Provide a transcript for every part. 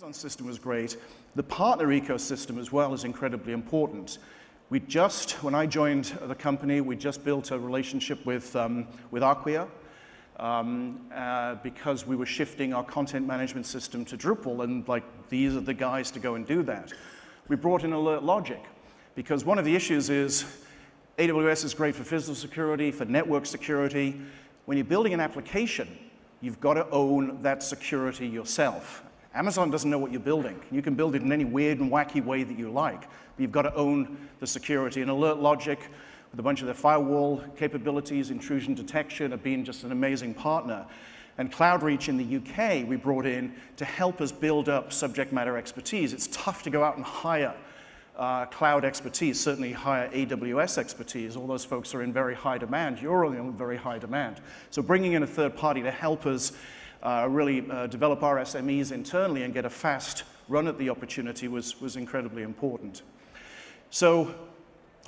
Amazon system was great. The partner ecosystem as well is incredibly important. When I joined the company, we just built a relationship with Acquia because we were shifting our content management system to Drupal, and like, these are the guys to go and do that. We brought in Alert Logic because one of the issues is AWS is great for physical security, for network security. When you're building an application, you've got to own that security yourself. Amazon doesn't know what you're building. You can build it in any weird and wacky way that you like, but you've got to own the security. And Alert Logic, with a bunch of their firewall capabilities, intrusion detection, have been just an amazing partner. And CloudReach in the UK, we brought in to help us build up subject matter expertise. It's tough to go out and hire cloud expertise, certainly hire AWS expertise. All those folks are in very high demand. You're in very high demand. So bringing in a third party to help us really develop our SMEs internally and get a fast run at the opportunity was incredibly important. So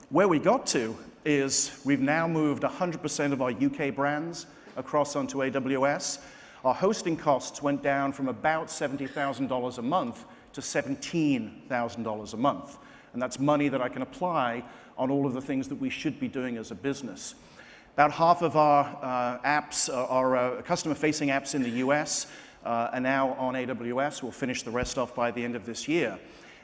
where we got to is we've now moved 100% of our UK brands across onto AWS. Our hosting costs went down from about $70,000 a month to $17,000 a month. And that's money that I can apply on all of the things that we should be doing as a business. About half of our apps, our customer-facing apps in the US are now on AWS. We'll finish the rest off by the end of this year.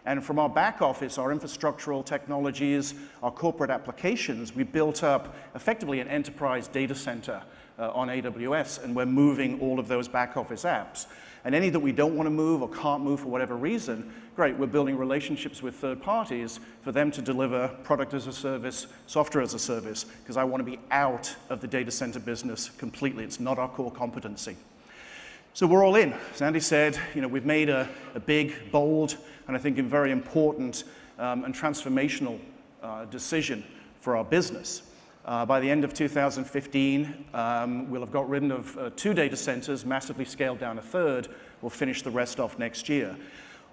And from our back office, our infrastructural technologies, our corporate applications, we built up effectively an enterprise data center on AWS, and we're moving all of those back office apps. And any that we don't want to move or can't move for whatever reason, great, we're building relationships with third parties for them to deliver product as a service, software as a service, because I want to be out of the data center business completely. It's not our core competency. So we're all in. As Andy said, we've made a big, bold, and I think a very important and transformational decision for our business. By the end of 2015, we'll have got rid of 2 data centers, massively scaled down a third. We'll finish the rest off next year.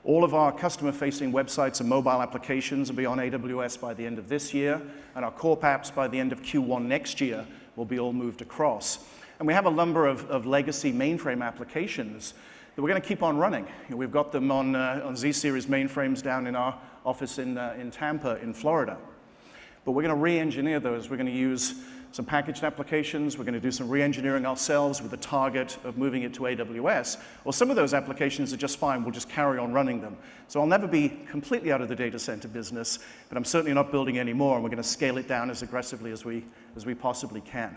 All of our customer-facing websites and mobile applications will be on AWS by the end of this year, and our core apps by the end of Q1 next year will be all moved across. And we have a number of legacy mainframe applications that we're going to keep on running. We've got them on Z-Series mainframes down in our office in Tampa, in Florida. But we're going to re-engineer those. We're going to use some packaged applications. We're going to do some re-engineering ourselves with the target of moving it to AWS. Or some of those applications are just fine. We'll just carry on running them. So I'll never be completely out of the data center business, but I'm certainly not building any more, and we're going to scale it down as aggressively as we possibly can.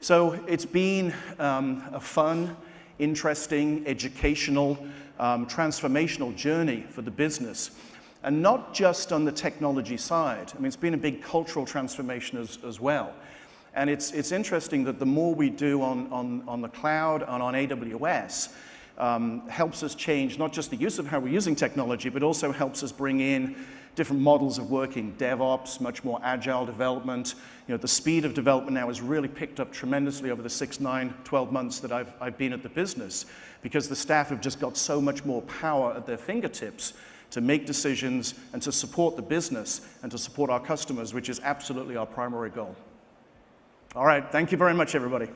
So it's been a fun, interesting, educational, transformational journey for the business. And not just on the technology side. I mean, it's been a big cultural transformation as well. And it's interesting that the more we do on the cloud and on AWS helps us change not just the use of how we're using technology, but also helps us bring in different models of working, DevOps, much more agile development. The speed of development now has really picked up tremendously over the 6, 9, 12 months that I've been at the business, because the staff have just got so much more power at their fingertips to make decisions and to support the business and to support our customers, which is absolutely our primary goal. All right, thank you very much, everybody.